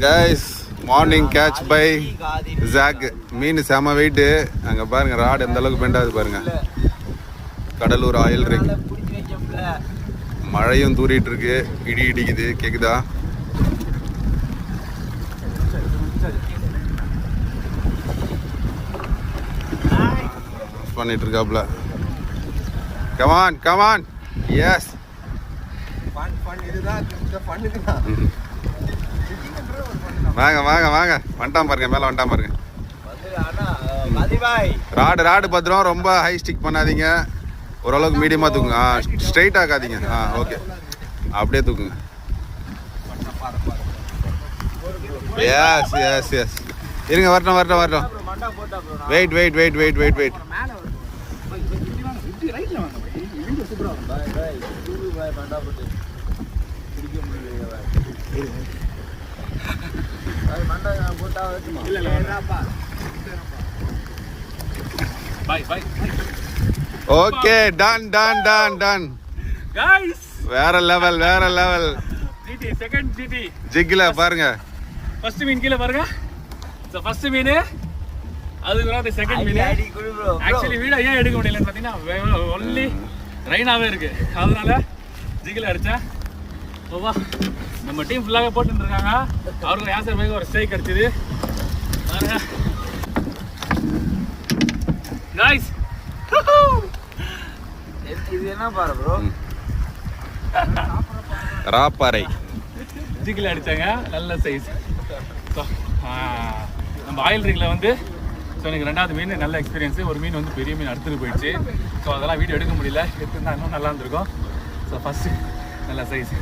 Guys morning catch by jack. மீன் செம weight. அங்கே பாருங்க ராடு எந்த அளவுக்கு பெண்டாது பாருங்க. Cuddalore oil rig. மழையும் தூரிட்டு இருக்கு, இடி இடிக்குது, கேக்குதா? பண்ணிட்டு இருக்காப்ல. Come on come on. எஸ் வாங்க வாங்க வாங்க. வந்துட்டான் பாருங்க, மேலே வந்துட்டான் பாருங்க. ராடு பத்திரம். ரொம்ப ஹை ஸ்டிக் பண்ணாதீங்க, ஓரளவுக்கு மீடியமாக தூக்குங்க. ஸ்ட்ரைட் ஆக்காதீங்க. ஓகே, அப்படியே தூக்குங்க. Yes yes yes. இருங்க, வரட்டும். வெயிட். Okay, done. வேற லெவல். ஜிடி செகண்ட் ஜிடி ஜிக்ல பாருங்க. ஃபர்ஸ்ட் மீன் கீழ பாருங்க. சோ ஃபர்ஸ்ட் மீன் அதுக்கு செகண்ட் மீன். ஆக்சுவலி வீடியோ ஏன் எடுக்க முடியலன்னு பாத்தீங்கன்னா ஒன்லி ரெயினாவே இருக்கு, அதனால ஜிக்ல அடிச்சேன். ஓவா நம்ம டீம் ஃபுல்லாக போட்டுட்டு இருக்காங்க. அவருக்கு யாசர் பைக்கு ஒரு ஸ்ட்ரைக் அடிச்சது. गाइस இது என்ன பாரு ப்ரோ, ராப்பாறை ஜிகில அடிச்சாங்க, நல்ல சைஸ். நம்ம ஆயில் ரிக்ல வந்து ஸோ எனக்கு ரெண்டாவது மீன் நல்ல எக்ஸ்பீரியன்ஸு. ஒரு மீன் வந்து பெரிய மீன் அடுத்துட்டு போயிடுச்சு. ஸோ அதெல்லாம் வீடியோ எடுக்க முடியல, எடுத்துருந்தா இன்னும் நல்லா இருந்திருக்கும். ஸோ ஃபஸ்ட்டு நல்ல சைஸ்.